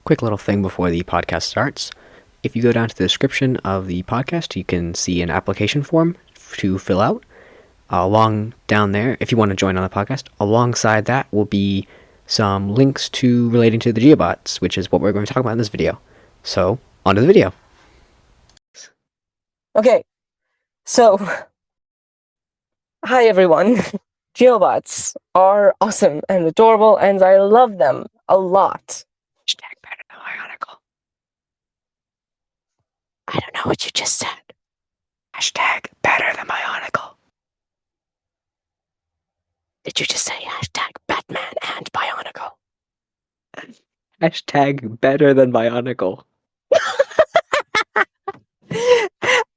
Quick little thing before the podcast starts. If you go down to the description of the podcast, you can see an application form to fill out. Along down there, if you want to join on the podcast, alongside that will be some links to relating to the Geobots, which is what we're going to talk about in this video. So, on to the video. Okay, so, hi everyone. Geobots are awesome and adorable, and I love them a lot. Hashtag better than Ionical. I don't know what you just said. Hashtag better than Ionical. Did you just say hashtag Batman and Bionicle? Hashtag better than Bionicle.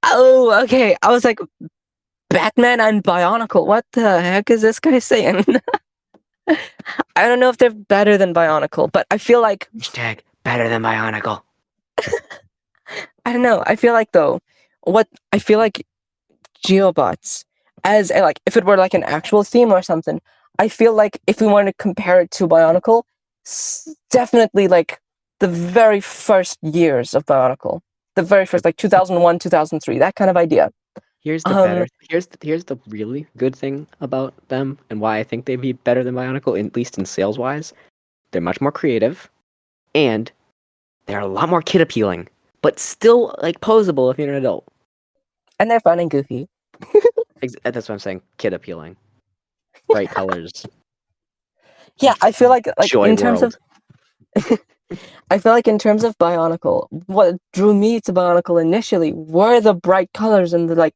Oh, okay. I was like, Batman and Bionicle. What the heck is this guy saying? I don't know if they're better than Bionicle, but I feel like... Hashtag better than Bionicle. I don't know. I feel like, though, I feel like Geobots, as a, if it were like an actual theme or something, I feel like if we want to compare it to Bionicle, definitely like the very first years of Bionicle. The very first, 2001, 2003, that kind of idea. Here's the really good thing about them and why I think they'd be better than Bionicle, at least in sales wise. They're much more creative, and they're a lot more kid appealing, but still posable if you're an adult. And they're fun and goofy. That's what I'm saying. Kid appealing, bright colors. Yeah, I feel like Joy in terms world. of, I feel like in terms of Bionicle, what drew me to Bionicle initially were the bright colors and the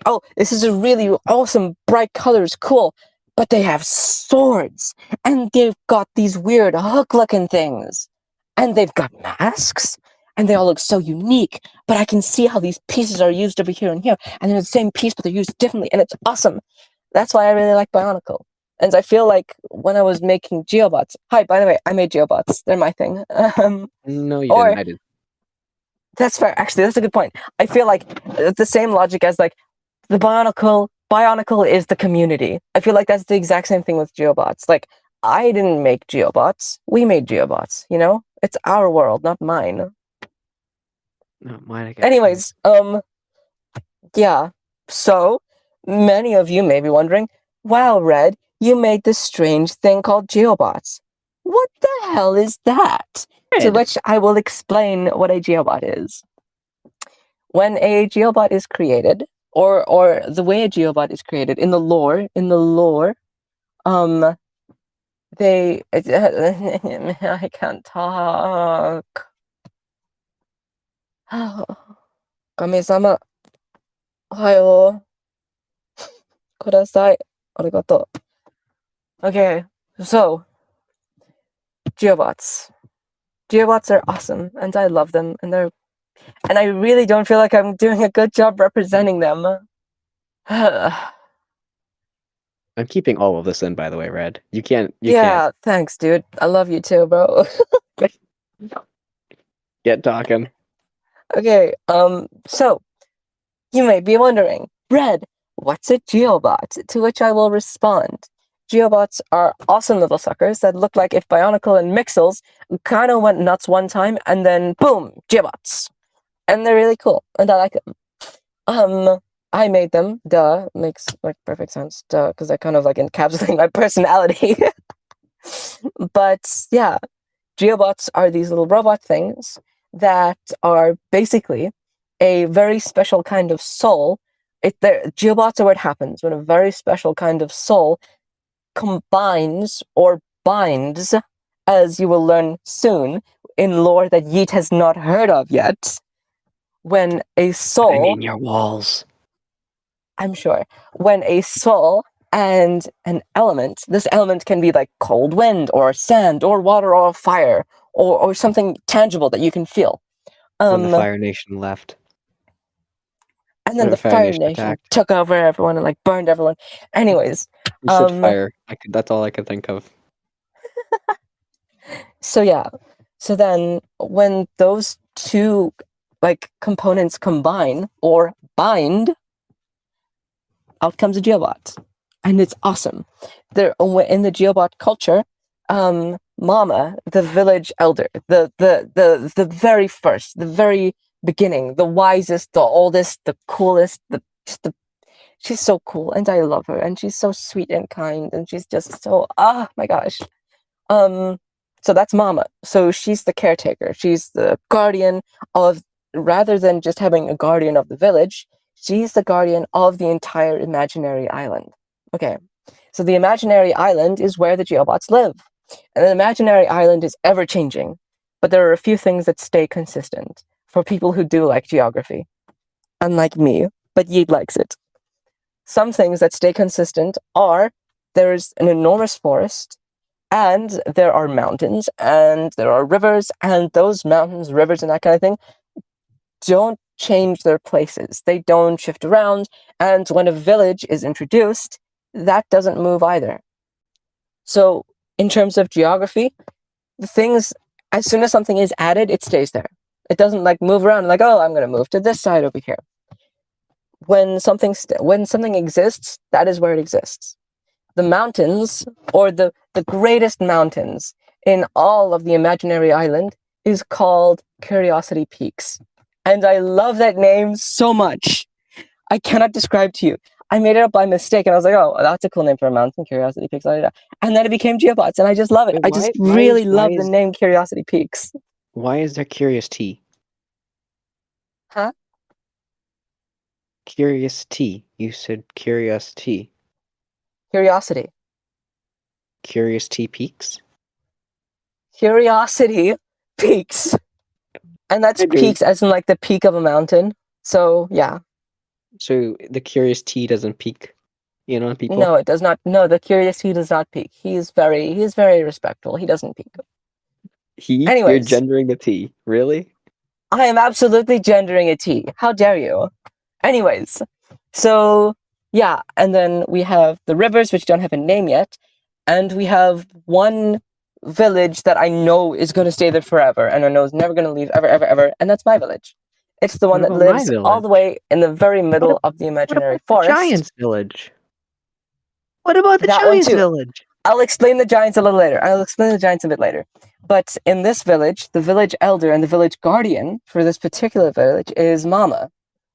oh, this is a really awesome bright colors, cool. But they have swords, and they've got these weird hook-looking things, and they've got masks, and they all look so unique. But I can see how these pieces are used over here and here, and they're the same piece, but they're used differently, and it's awesome. That's why I really like Bionicle. And I feel like when I was making Geobots... Hi, by the way, I made Geobots. They're my thing. No, you didn't. I did. That's fair. Actually, that's a good point. I feel like the same logic as the Bionicle is the community. I feel like that's the exact same thing with Geobots. I didn't make Geobots. We made Geobots, you know? It's our world, not mine. Not mine, I guess. Anyways, yeah. So, many of you may be wondering, wow, Red, you made this strange thing called Geobots. What the hell is that? Red. To which I will explain what a Geobot is. When a Geobot is created, or the way a Geobot is created in the lore, I can't talk. Kami-sama. Ohayo. Kudasai. Arigato. Okay, so Geobots. Geobots are awesome, and I love them, and I really don't feel like I'm doing a good job representing them. I'm keeping all of this in, by the way, Red. You can't. Thanks, dude. I love you too, bro. Get talking. Okay, so you may be wondering, Red, what's a Geobot? To which I will respond. Geobots are awesome little suckers that look like if Bionicle and Mixels kind of went nuts one time, and then boom, Geobots. And they're really cool, and I like them. I made them, duh, makes perfect sense, duh, because I kind of encapsulate my personality. But yeah, Geobots are these little robot things that are basically a very special kind of soul. Geobots are what happens when a very special kind of soul combines or binds, as you will learn soon, in lore that Yeet has not heard of yet. When a soul... I mean your walls. I'm sure. When a soul and an element, this element can be like cold wind, or sand, or water, or fire, or something tangible that you can feel. When the Fire Nation left. And then the Fire Nation took over everyone and burned everyone. Anyways. You said fire. That's all I could think of. So yeah. So then when those two components combine or bind, out comes a Geobot. And it's awesome. They're in the Geobot culture, Mama, the village elder, the very first, the very beginning, the wisest, the oldest, the coolest, the she's so cool, and I love her, and she's so sweet and kind, and she's just so my gosh. So that's Mama. So she's the caretaker. She's the guardian of, rather than just having a guardian of the village, she's the guardian of the entire imaginary island. Okay. So the imaginary island is where the Geobots live. And the imaginary island is ever changing. But there are a few things that stay consistent for people who do like geography. Unlike me, but Yeet likes it. Some things that stay consistent are there's an enormous forest, and there are mountains, and there are rivers, and those mountains, rivers, and that kind of thing don't change their places. They don't shift around, and when a village is introduced, that doesn't move either. So, in terms of geography, the things, as soon as something is added, it stays there. It doesn't like move around like, oh, I'm going to move to this side over here. When something exists, that is where it exists. The mountains, or the greatest mountains in all of the imaginary island, is called Curiosity Peaks. And I love that name so much. I cannot describe to you. I made it up by mistake, and I was like, oh, that's a cool name for a mountain, Curiosity Peaks. And then it became Geobots, and I just love it. I just really love the name Curiosity Peaks. Why is there Curious Tea? Huh? Curious Tea. You said Curious Tea. Curiosity. Curious Tea Peaks? Curiosity Peaks. And that's peaks as in like the peak of a mountain. So, yeah. So the Curious Tea doesn't peak in on people? No, it does not. No, the Curious Tea does not peak. He's very respectful. He doesn't peak. Anyways, you're gendering the tea. Really? I am absolutely gendering a tea. How dare you? Anyways, so yeah, and then we have the rivers, which don't have a name yet, and we have one village that I know is going to stay there forever, and I know is never going to leave ever, ever, ever, and that's my village. It's the one that lives all the way in the very middle of the imaginary forest. Giants village. What about the Giants village? I'll explain the Giants a little later. I'll explain the Giants a bit later. But in this village, the village elder and the village guardian for this particular village is Mama.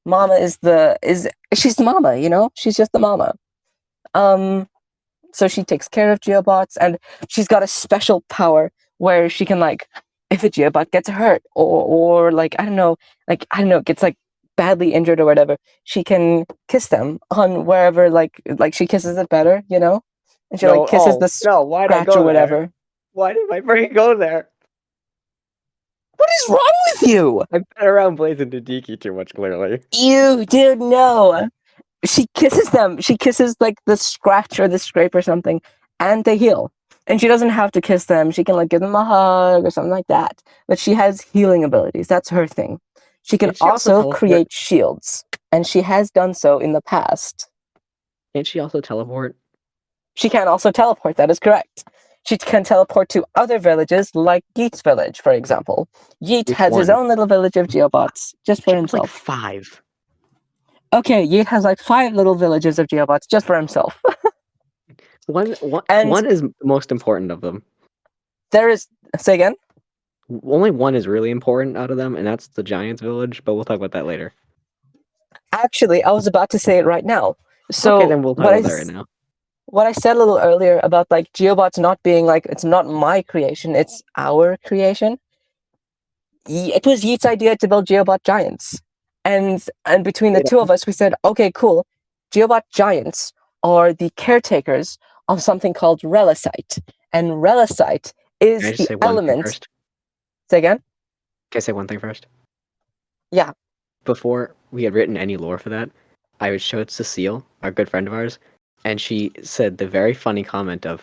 Mama she's the mama, you know? She's just the mama. So she takes care of Geobots, and she's got a special power where she can, like, if a Geobot gets hurt or like, I don't know, gets like badly injured or whatever, she can kiss them on wherever, like she kisses it better, you know? And she kisses the scratch or whatever. There? Why did my brain go there? What is wrong with you? I've been around Blazing Tadiki too much, clearly. You did know. She kisses them. She kisses like the scratch or the scrape or something, and they heal. And she doesn't have to kiss them. She can like give them a hug or something like that. But she has healing abilities. That's her thing. She can also create shields, and she has done so in the past. Can't she also teleport? She can also teleport. That is correct. She can teleport to other villages, like Yeet's village, for example. Yeet has his own little village of Geobots, just for himself. Like 5. Okay, Yeet has like 5 little villages of Geobots, just for himself. One is the most important of them. There is... Say again? Only one is really important out of them, and that's the Giants village, but we'll talk about that later. Actually, I was about to say it right now. So okay, then we'll talk about that right now. What I said a little earlier about like Geobots not being like, it's not my creation, it's our creation. It was Yeet's idea to build Geobot Giants. And between the two of us, we said, okay, cool. Geobot Giants are the caretakers of something called Relicite. And Relicite is the element... Say again? Can I say one thing first? Yeah. Before we had written any lore for that, I would show it to Cecile, our good friend of ours, and she said the very funny comment of,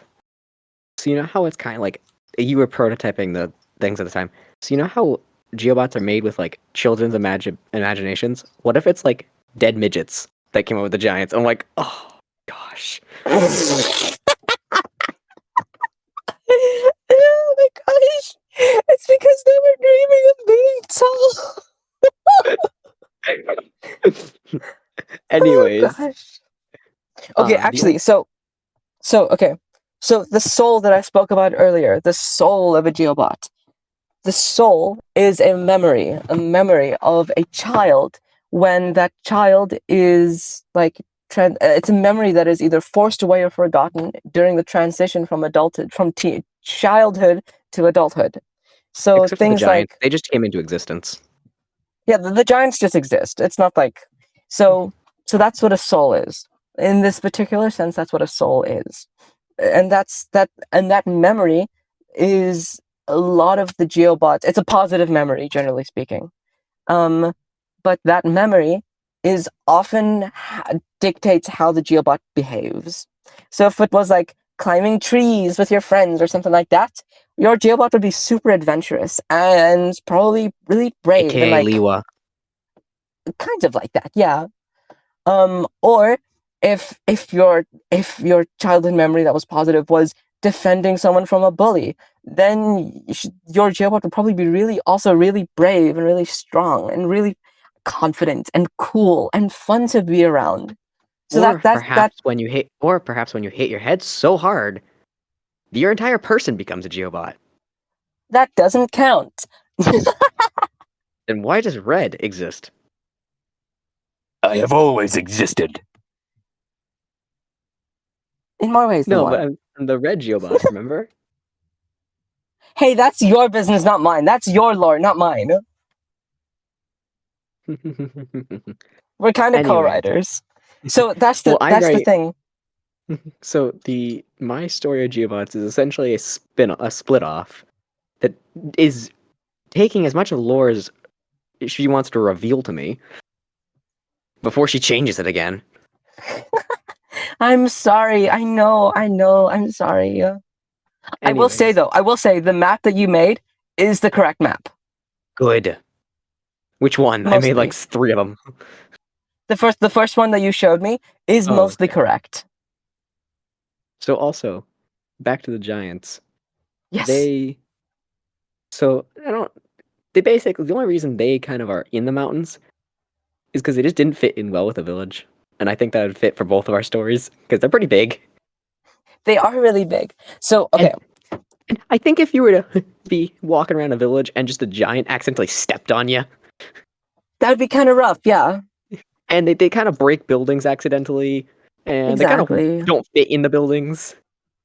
so you know how it's kind of like, you were prototyping the things at the time, so you know how Geobots are made with like children's imaginations? What if it's like dead midgets that came up with the Giants? I'm like, oh gosh. Oh my gosh. It's because they were dreaming of being tall. Anyways. Oh, gosh. Okay, actually, so okay. So the soul that I spoke about earlier, the soul of a Geobot, the soul is a memory of a child when that child is like it's a memory that is either forced away or forgotten during the transition from childhood to adulthood. So Except for the things giants, like, they just came into existence. yeah, the giants just exist. It's not like so so that's what a soul is. In this particular sense, that's what a soul is. And that memory is a lot of the geobots. It's a positive memory, generally speaking. But that memory is often dictates how the geobot behaves. So if it was like climbing trees with your friends or something like that, your geobot would be super adventurous and probably really brave and AKA like Liwa. kind of like that, yeah. Or if your childhood memory that was positive was defending someone from a bully, then your Geobot would probably be really brave and really strong and really confident and cool and fun to be around. So Or that perhaps when you hit your head so hard, your entire person becomes a Geobot. that doesn't count. Then why does Red exist? I have always existed. In more ways than No, one. but I'm the Red Geobots, remember? Hey, that's your business, not mine. That's your lore, not mine. We're kind of Anyways. co-writers. So that's Well, I the write. thing. So my story of Geobots is essentially a split off that is taking as much of lore as she wants to reveal to me before she changes it again. I'm sorry. I know. I'm sorry. I will say Anyways, though, the map that you made is the correct map. good. Which one? I made Mostly. like 3 of them. The first one that you showed me is Oh, mostly okay. correct. So also, back to the giants. Yes. They basically, the only reason they kind of are in the mountains is because they just didn't fit in well with the village. And I think that would fit for both of our stories because they're pretty big. They are really big. So okay. And I think if you were to be walking around a village and just a giant accidentally stepped on you, That would be kind of rough, yeah. and they kind of break buildings accidentally, and they kind Exactly. of don't fit in the buildings.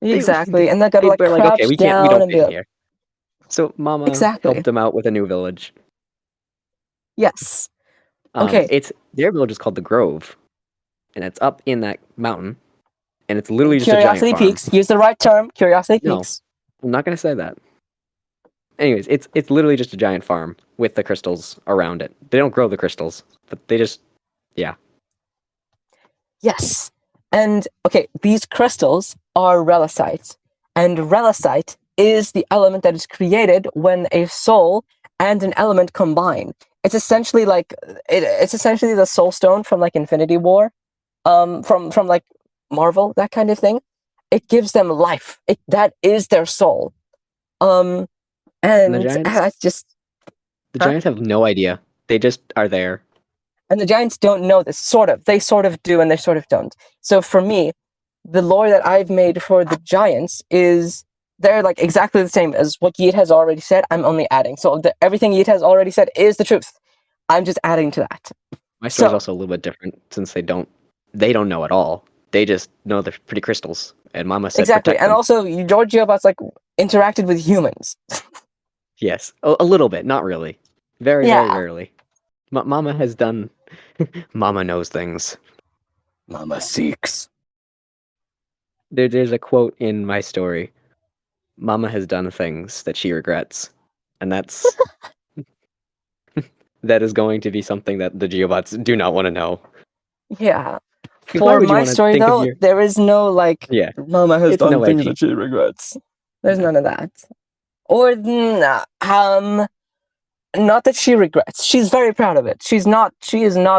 Exactly. And they gotta like They're like, okay, crouch we down don't and fit be in like, here. So Mama exactly. helped them out with a new village. Yes. Okay. Their village is called the Grove, and it's up in that mountain, and it's literally just a giant Curiosity farm. Peaks. Use the right term. Curiosity No. Peaks. I'm not gonna say that. Anyways, it's literally just a giant farm with the crystals around it. They don't grow the crystals, but they just, yeah. Yes. And okay, these crystals are relicite. And relicite is the element that is created when a soul and an element combine. It's essentially like it's essentially the soul stone from like Infinity War, from like Marvel, that kind of thing. It gives them life. That is their soul. And And the giants, that's just giants have no idea. They just are there. and the giants don't know this. They sort of do, and they sort of don't. So for me, the lore that I've made for the giants is they're like exactly the same as what Yeet has already said. I'm only adding. So everything Yeet has already said is the truth. I'm just adding to that. My story's also a little bit different since they don't know at all. They just know they're pretty crystals, and Mama said Exactly, protect and them. also your Geobots like interacted with humans. Yes, a little bit, not really. Very, Yeah. very rarely. Mama has done. Mama knows things. Mama seeks. There's a quote in my story. Mama has done things that she regrets, and that's that is going to be something that the Geobots do not want to know. Yeah. 'Cause why For would you my want to story think of though, your there is no like yeah? Mama has It's done no things edgy. that she regrets. There's none of that. Or not that she regrets. She's very proud of it. She is not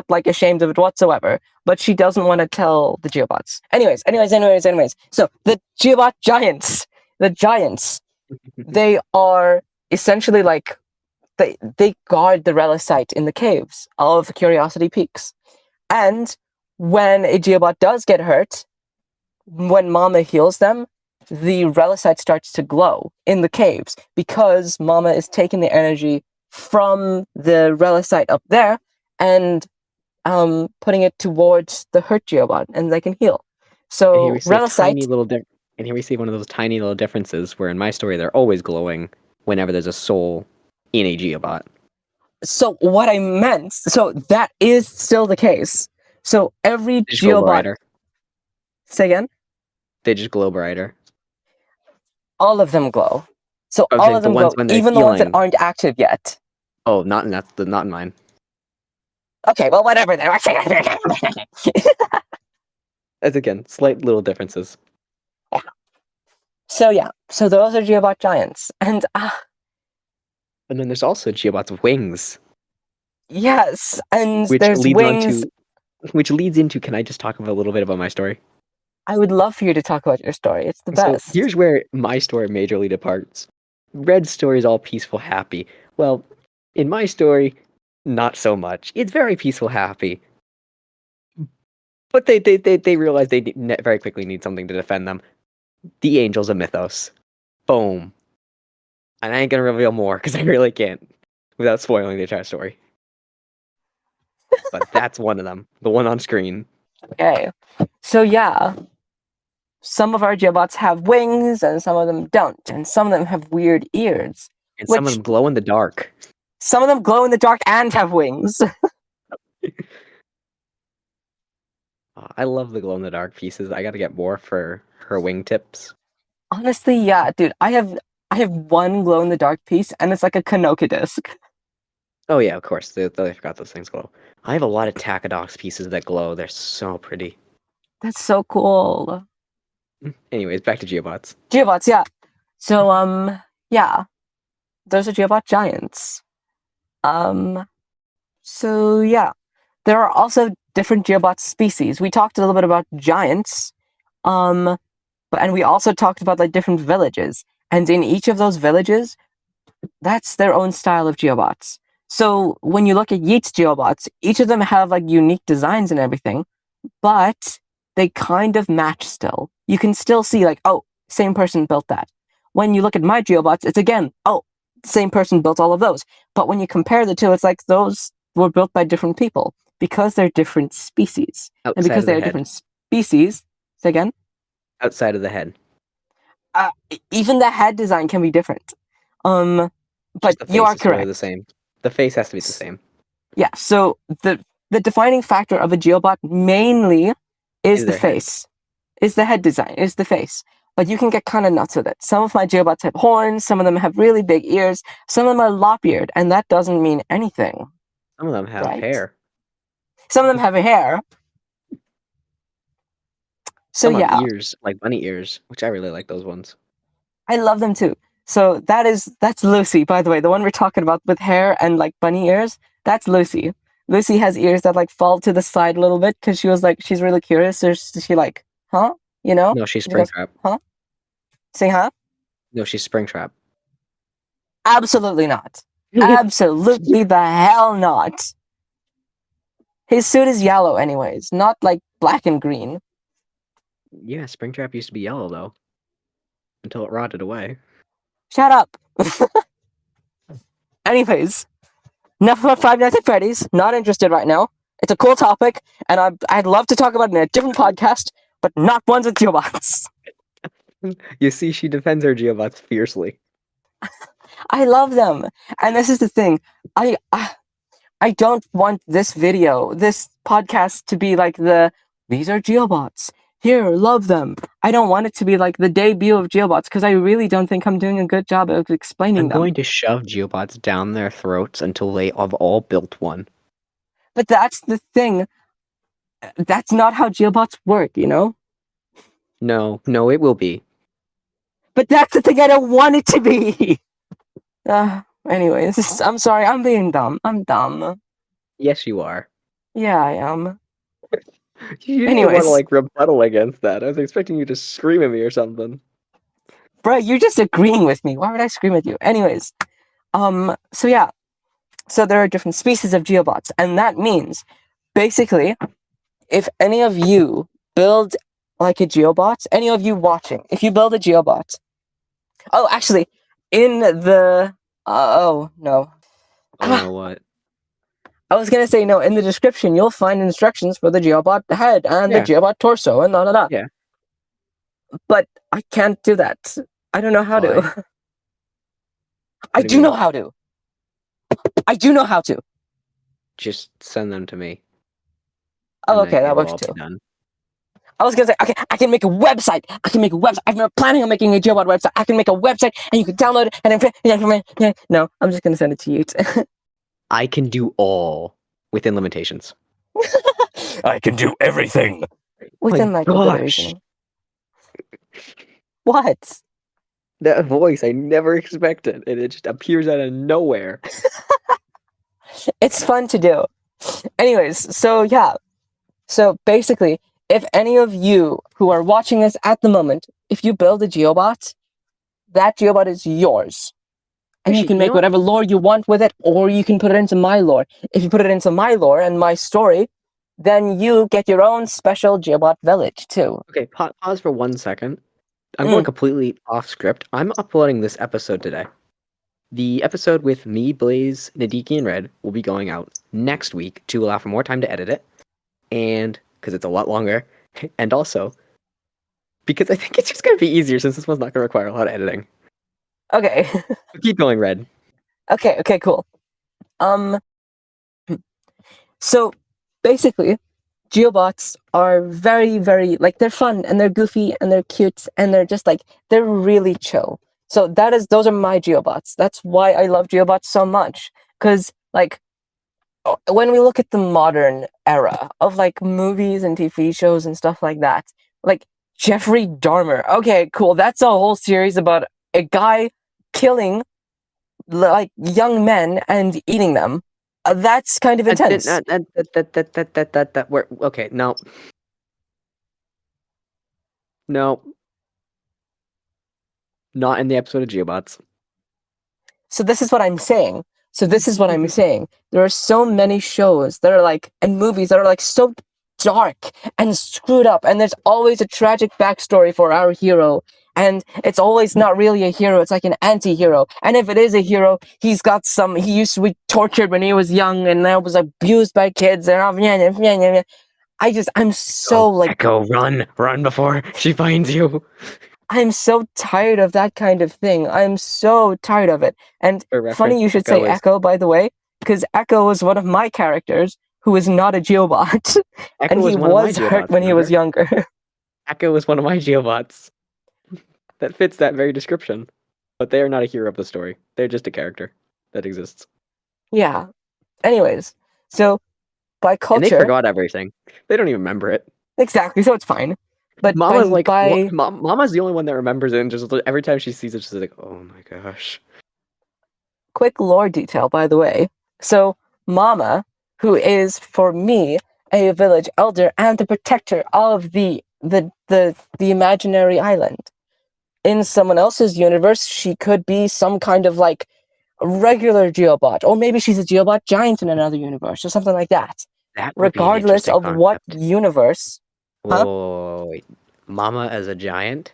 like ashamed of it whatsoever, but she doesn't want to tell the Geobots. Anyways. So the Geobot giants, they are essentially like they guard the relicite in the caves of Curiosity Peaks. And when a Geobot does get hurt, when Mama heals them, the Relicite starts to glow in the caves because Mama is taking the energy from the Relicite up there and putting it towards the hurt Geobot, and they can heal. And here So we see a tiny Relicite. little and here we see one of those tiny little differences where in my story they're always glowing whenever there's a soul in a Geobot. So what I meant, so that is still the case. So every They just glow Geobot. brighter. Say again. They just glow brighter. All of them glow. So I'm all saying of the them ones glow, when they're even the ones that healing. aren't active yet. Oh, not in mine. Okay, well, whatever then. As again, slight little differences. So yeah, so those are Geobot giants, and And then there's also Geobot's wings, yes, and which there's wings. which leads into. Can I just talk about a little bit about my story? I would love for you to talk about your story. It's the So best. here's where my story majorly departs. Red's story is all peaceful, happy. Well, in my story, not so much. It's very peaceful, happy. But they realize they very quickly need something to defend them. The Angels of Mythos. Boom. And I ain't gonna reveal more because I really can't without spoiling the entire story. But that's one of them. The one on screen. Okay, so yeah, some of our Geobots have wings, and some of them don't, and some of them have weird ears. And some of Which them glow in the dark. some of them glow in the dark and have wings. I love the glow in the dark pieces. I gotta get more for her wingtips. Honestly, yeah, dude, I have one glow in the dark piece, and it's like a Kanoka disc. Oh yeah, of course. I forgot those things glow. I have a lot of Tacadox pieces that glow. They're so pretty. That's so cool. Anyways, back to Geobots. Geobots, yeah. So yeah, those are Geobot giants. So yeah, there are also different Geobot species. We talked a little bit about giants, and we also talked about like different villages. And in each of those villages, that's their own style of Geobots. So when you look at Yeet's Geobots, each of them have like unique designs and everything, but they kind of match still. You can still see like, oh, same person built that. When you look at my Geobots, it's again, oh, same person built all of those. But when you compare the two, it's like those were built by different people because they're different species. And Outside because of the they are head. different species, say again, Outside of the head. even the head design can be different. But Just the you face are is really correct. the same. The face has to be the same. Yeah, so the defining factor of a Geobot mainly is the their head. face. Is the head design, is the face. But you can get kind of nuts with it. Some of my Geobots have horns, some of them have really big ears, some of them are lop-eared, and that doesn't mean anything. Some of them have Right. hair. Some of them have a hair. So Some have yeah, ears, like bunny ears, which I really like those ones. I love them too. So that's Lucy, by the way, the one we're talking about with hair and like bunny ears. That's Lucy. Lucy has ears that like fall to the side a little bit because she was like she's really curious. So she like, huh? You know? No, she's She goes, Springtrap. huh? Say huh? No, she's Springtrap. Absolutely not. Absolutely the hell not. His suit is yellow, anyways, not like black and green. Yeah, Springtrap used to be yellow though, until it rotted away. Shut up. Anyways, enough about Five Nights at Freddy's. Not interested right now. It's a cool topic, and I'd love to talk about it in a different podcast, but not ones with Geobots. You see, she defends her Geobots fiercely. I love them, and this is the thing. I don't want this podcast to be like these are Geobots. Here, love them. I don't want it to be like the debut of Geobots because I really don't think I'm doing a good job of explaining I'm them. going to shove Geobots down their throats until they have all built one. But that's the thing. That's not how Geobots work, you know? No, it will be. But that's the thing I don't want it to be. Anyways, I'm sorry. I'm being dumb. I'm dumb. Yes, you are. Yeah, I am. You didn't even want to like rebuttal against that. I was expecting you to scream at me or something. Bro, you're just agreeing with me. Why would I scream at you? Anyways, so yeah. So there are different species of Geobots, and that means basically if any of you build like a Geobot, any of you watching, if you build a Geobot. Oh, actually, in the oh no. Oh no, what? I was gonna say no. In the description, you'll find instructions for the Geobot head and the Yeah. Geobot torso and da. Yeah. But I can't do that. I don't know how Why? to. I do do you know mean? how to. I do know how to. Just send them to me. Oh, and okay, that it will works all be too. done. I was gonna say, okay, I can make a website. I've been planning on making a Geobot website. I can make a website, and you can download it. And no, I'm just gonna send it to you. I can do all within limitations. I can do everything. Within My like a bit of gosh. reasoning. What? That voice, I never expected, and it just appears out of nowhere. It's fun to do. Anyways, so yeah. So basically, if any of you who are watching this at the moment, if you build a Geobot, that Geobot is yours. And you Actually, can you make know what? whatever lore you want with it, or you can put it into my lore. If you put it into my lore and my story, then you get your own special Geobot village too. Okay, pause for 1 second. I'm going completely off script. I'm uploading this episode today. The episode with me, Blaze, Nadiki, and Red will be going out next week to allow for more time to edit it, and because it's a lot longer, and also because I think it's just going to be easier since this one's not going to require a lot of editing. Okay. So keep going, Red. Okay, cool. So basically, Geobots are very, very like they're fun and they're goofy and they're cute and they're just like they're really chill. So those are my Geobots. That's why I love Geobots so much. Because like when we look at the modern era of like movies and TV shows and stuff like that, like Jeffrey Dahmer. Okay, cool. That's a whole series about a guy killing like young men and eating them. That's kind of intense. Okay, no. No. Not in the episode of Geobots. So this is what I'm saying. There are so many shows that are like, and movies that are like so dark and screwed up, and there's always a tragic backstory for our hero, and it's always not really a hero, it's like an anti-hero. And if it is a hero, he used to be tortured when he was young, and now was abused by kids, and I'm so like Echo, run before she finds you. I'm so tired of that kind of thing. I'm so tired of it. And For funny reference, you should Echo say is- Echo, by the way, because Echo was one of my characters who is not a Geobot. Echo And he was one of my was hurt Geobots, when he was remember? younger. Echo is one of my Geobots. That fits that very description. But they are not a hero of the story. They're just a character that exists. Yeah. Anyways, so by And culture, they forgot everything. They don't even remember it. exactly, so it's fine. But Mama's like, by what? Mama's the only one that remembers it, and just every time she sees it, she's like, oh my gosh. quick lore detail, by the way. So Mama, who is for me a village elder and the protector of the imaginary island. In someone else's universe, she could be some kind of like regular Geobot, or maybe she's a Geobot giant in another universe, or something like that. That would be an Regardless interesting of what concept. universe, Wait. Mama as a giant?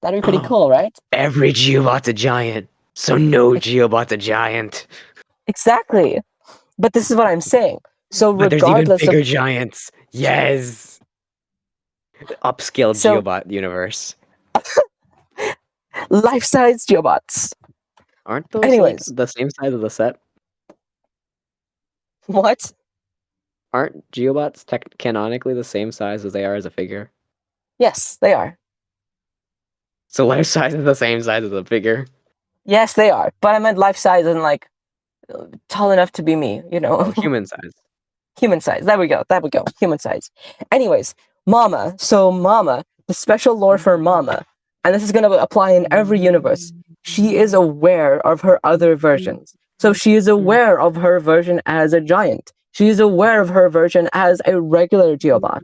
that'd be pretty cool, right? Every Geobot's a giant, so no Geobot's a giant. Exactly. But this is what I'm saying. So But there's even regardless bigger of giants. Yes. Upscaled So- Geobot universe. life-size Geobots. Aren't those Anyways. like the same size as the set? What? Aren't Geobots canonically the same size as they are as a figure? Yes, they are. So life size is the same size as a figure. Yes, they are. But I meant life-size and like tall enough to be me, you know. Oh, human size. Human size. There we go. Human size. Anyways, Mama. So Mama, the special lore for Mama, and this is going to apply in every universe. She is aware of her other versions. So she is aware of her version as a giant. She is aware of her version as a regular Geobot.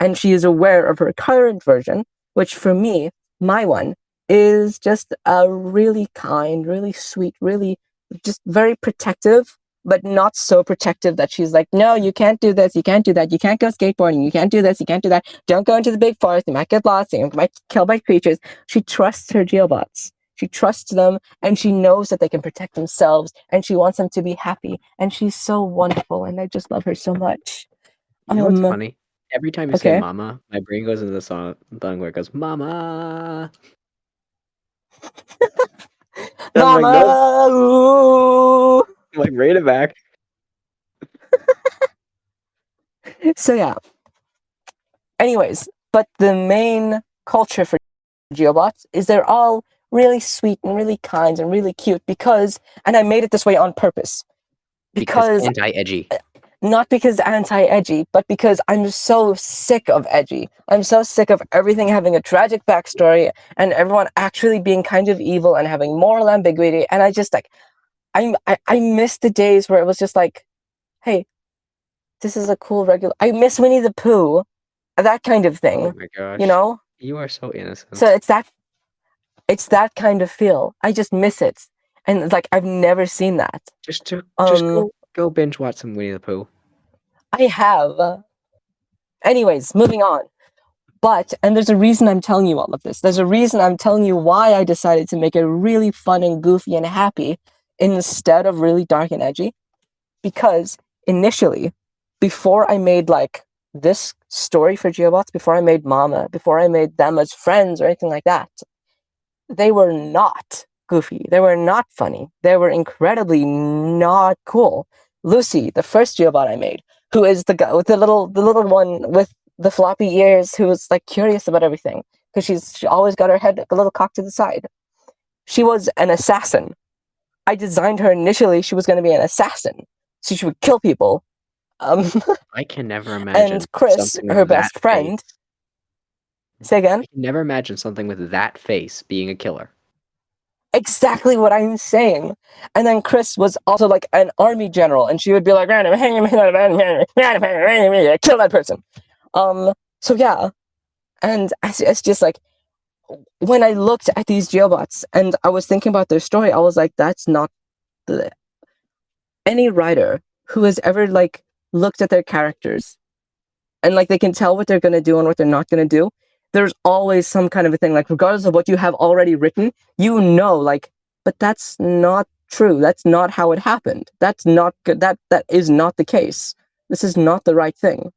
And she is aware of her current version, which for me, my one, is just a really kind, really sweet, really just very protective, but not so protective that she's like, no, you can't do this, you can't do that, you can't go skateboarding, you can't do this, you can't do that, don't go into the big forest, you might get lost, you might get killed by creatures. She trusts her Geobots. She trusts them, and she knows that they can protect themselves, and she wants them to be happy, and she's so wonderful, and I just love her so much. You know what's funny? Every time you say Okay. mama, my brain goes into the song where it goes, mama. I'm like, Mama! nope. Ooh. I'm like, read it back. So yeah. Anyways, but the main culture for Geobots is they're all really sweet and really kind and really cute because, and I made it this way on purpose, because anti-edgy. not because anti-edgy, but because I'm so sick of edgy. I'm so sick of everything having a tragic backstory and everyone actually being kind of evil and having moral ambiguity. And I just like, I miss the days where it was just like, hey, this is a cool regular. I miss Winnie the Pooh, that kind of thing. Oh my gosh. You know? You are so innocent. So it's that kind of feel. I just miss it. And it's like, I've never seen that. Just go binge watch some Winnie the Pooh. I have. Anyways, moving on. But, and there's a reason I'm telling you all of this. There's a reason I'm telling you why I decided to make it really fun and goofy and happy instead of really dark and edgy. Because initially, before I made like this story for Geobots, before I made Mama, before I made them as friends or anything like that, they were not goofy. They were not funny. They were incredibly not cool. Lucy, the first Geobot I made, who is the guy with the little one with the floppy ears, who was like curious about everything because she always got her head a little cocked to the side. She was an assassin. I designed her initially. She was going to be an assassin, so she would kill people. I can never imagine. And Chris, her best friend. Say again? I can never imagine something with that face being a killer. Exactly what I'm saying. And then Chris was also like an army general, and she would be like, kill that person. So yeah. And it's just like, when I looked at these Geobots and I was thinking about their story, I was like, that's not any writer who has ever like looked at their characters and like they can tell what they're gonna do and what they're not gonna do. There's always some kind of a thing, like regardless of what you have already written, you know, like, but that's not true. That's not how it happened. That's not good. That is not the case. This is not the right thing.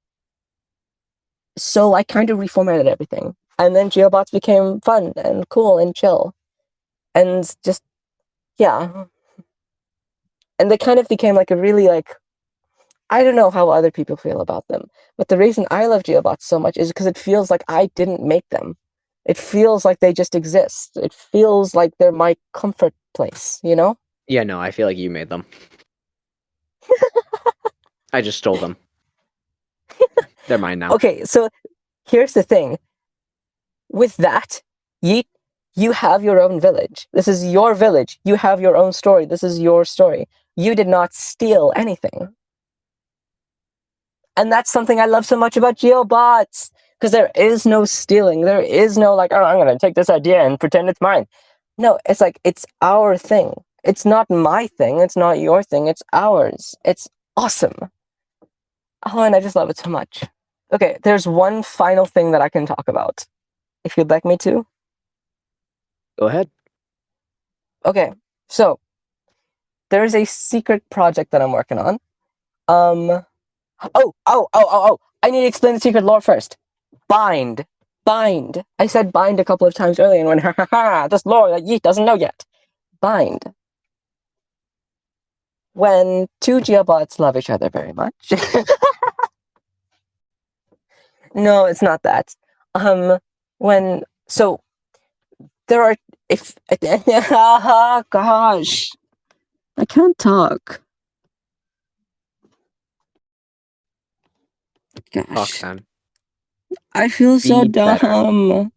So I kind of reformatted everything. And then Geobots became fun and cool and chill. And just, yeah. And they kind of became like a really like, I don't know how other people feel about them, but the reason I love Geobots so much is because it feels like I didn't make them. It feels like they just exist. It feels like they're my comfort place, you know? Yeah, no, I feel like you made them. I just stole them. They're mine now. Okay, so here's the thing. With that, Yeet, you have your own village. This is your village. You have your own story. This is your story. You did not steal anything. And that's something I love so much about Geobots, because there is no stealing. There is no like, oh, I'm going to take this idea and pretend it's mine. No, it's like, it's our thing. It's not my thing. It's not your thing. It's ours. It's awesome. Oh, and I just love it so much. Okay, there's one final thing that I can talk about, if you'd like me to. Go ahead. Okay, so there's a secret project that I'm working on. Oh! I need to explain the secret lore first. Bind. I said bind a couple of times earlier and went, ha ha ha, this lore that Yeet doesn't know yet. Bind. When two Geobots love each other very much. No, it's not that. So there are, gosh, I can't talk. Talk Gosh, time. I feel so Be better. dumb.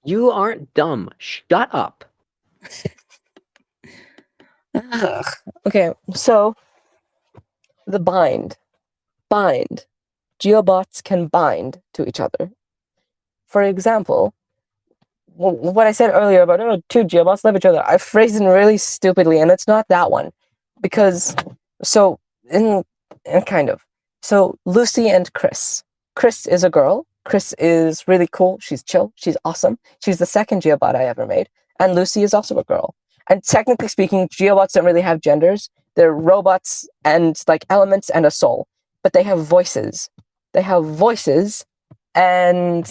You aren't dumb. Shut up. Ugh. Okay, so the bind. Geobots can bind to each other. For example, what I said earlier about two Geobots love each other, I phrased it really stupidly, and it's not that one. Because, so and kind of. So Lucy and Chris. Chris is a girl. Chris is really cool. She's chill. She's awesome. She's the second Geobot I ever made. And Lucy is also a girl. And technically speaking, Geobots don't really have genders. They're robots and like elements and a soul. But they have voices. They have voices and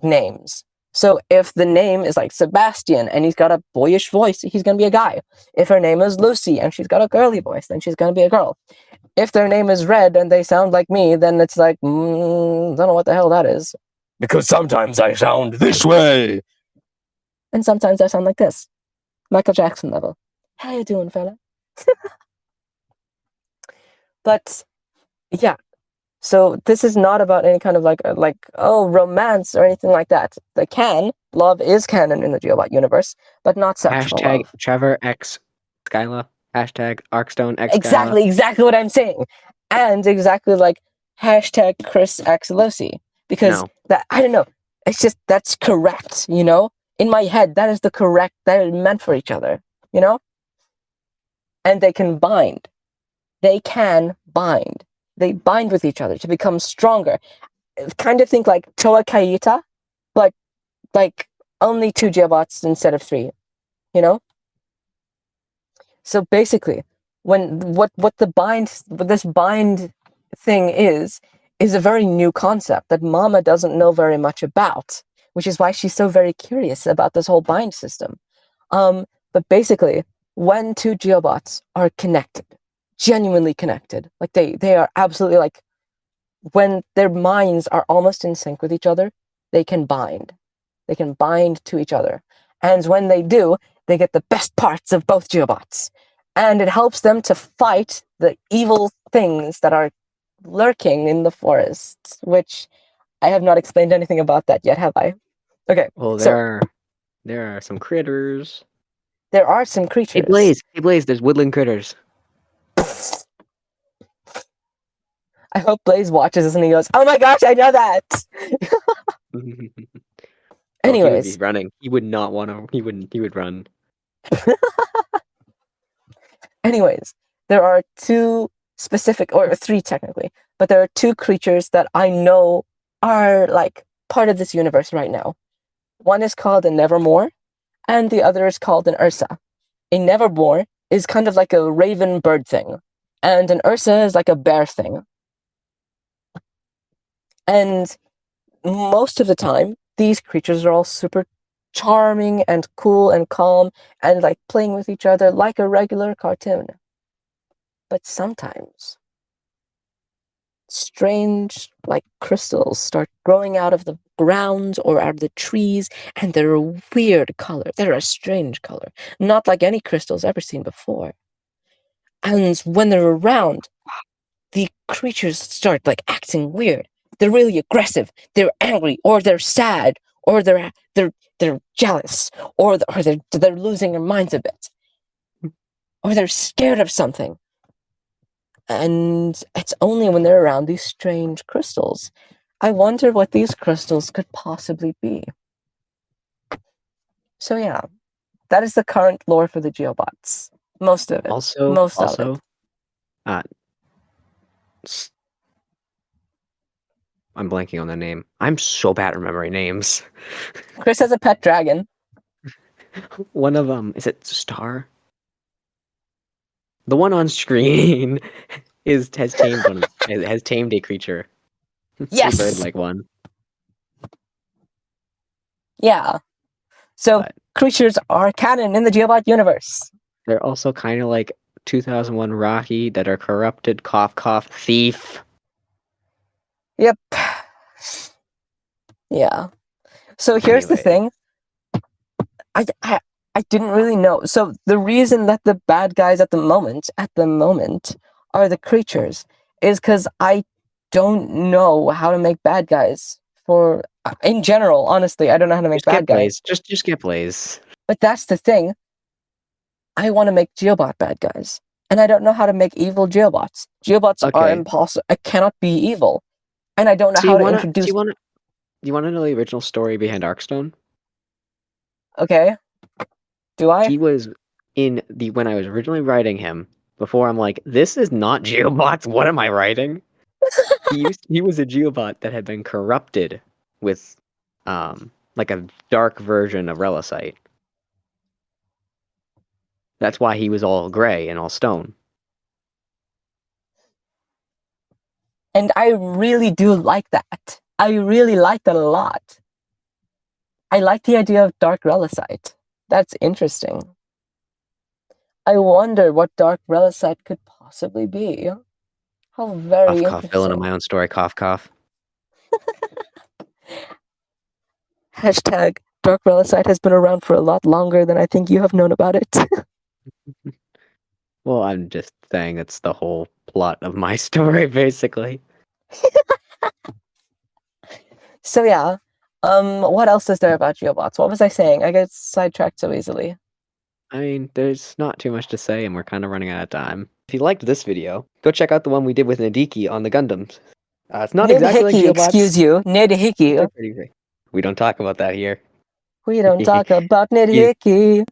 names. So if the name is like Sebastian and he's got a boyish voice, he's going to be a guy. If her name is Lucy and she's got a girly voice, then she's going to be a girl. If their name is Red and they sound like me, then it's like, don't know what the hell that is. Because sometimes I sound this way. And sometimes I sound like this. Michael Jackson level. How you doing, fella? But yeah, so this is not about any kind of like romance or anything like that. Love is canon in the Geobot universe, but not sexual Hashtag love. Trevor X Skyla. Hashtag Arkstone X Exactly what I'm saying. And exactly like hashtag Chris X Lucy. Because No. that, I don't know, it's just, that's correct, you know? In my head, that is the correct, that is meant for each other, you know? And they can bind. They can bind. They bind with each other to become stronger. Kind of think like Toa Kaita, but like only 2 Geobots instead of 3, you know? So basically, what this bind thing is a very new concept that Mama doesn't know very much about, which is why she's so very curious about this whole bind system. But basically, when 2 Geobots are connected, genuinely connected, like they are absolutely like, when their minds are almost in sync with each other, they can bind. They can bind to each other. And when they do, they get the best parts of both Geobots. And it helps them to fight the evil things that are lurking in the forest, which I have not explained anything about that yet, have I? Okay. Well, so there are some critters. there are some creatures. Hey Blaze, there's woodland critters. I hope Blaze watches this and he goes, "Oh my gosh, I know that!" Oh, he would be Anyways. running. He would not want to. He would run. Anyways, there are 2 specific, or 3 technically, but there are 2 creatures that I know are like part of this universe right now. One is called a Nevermore, and the other is called an Ursa. A Nevermore is kind of like a raven bird thing, and an Ursa is like a bear thing. And most of the time, these creatures are all super charming and cool and calm and like playing with each other like a regular cartoon. But sometimes strange like crystals start growing out of the ground or out of the trees, and they're a weird color. They're a strange color, not like any crystals ever seen before. And when they're around, the creatures start like acting weird. They're really aggressive. They're angry, or they're sad, or they're jealous, or they're losing their minds a bit, or they're scared of something. And it's only when they're around these strange crystals. I wonder what these crystals could possibly be. So yeah, that is the current lore for the Geobots. Most of it. Also, I'm blanking on the name. I'm so bad at remembering names. Chris has a pet dragon. One of them, is it Star? The one on screen has tamed a creature. Yes! A bird-like one. Yeah. So But creatures are canon in the Geobot universe. they're also kind of like 2001 Rocky that are corrupted, cough, cough, thief. Yep. Yeah. So here's the thing. I didn't really know. So the reason that the bad guys at the moment are the creatures is because I don't know how to make bad guys for in general. Honestly, I don't know how to make bad guys. Just get Blaze. But that's the thing. I want to make Geobot bad guys, and I don't know how to make evil Geobots. Geobots are impossible. I cannot be evil, and I don't know how to introduce. Do you want to know the original story behind Arkstone? Okay. Do I? He was when I was originally writing him, before I'm like, this is not Geobots. What am I writing? He was a Geobot that had been corrupted with like a dark version of Relicite. That's why he was all gray and all stone. And I really do like that. I really like that a lot. I like the idea of dark Relicite. That's interesting. I wonder what dark Relicite could possibly be. How very Cough, cough, villain of interesting. my own story, cough, cough. Hashtag dark Relicite has been around for a lot longer than I think you have known about it. Well, I'm just saying it's the whole plot of my story, basically. So yeah, what else is there about Geobots? What was I saying? I get sidetracked so easily. I mean, there's not too much to say, and we're kind of running out of time. If you liked this video, go check out the one we did with Nadiki on the Gundams. It's not exactly like Nidhiki, Geobots. excuse you. Nidhiki. They're pretty great. We don't talk about that here. We don't talk about Nidhiki.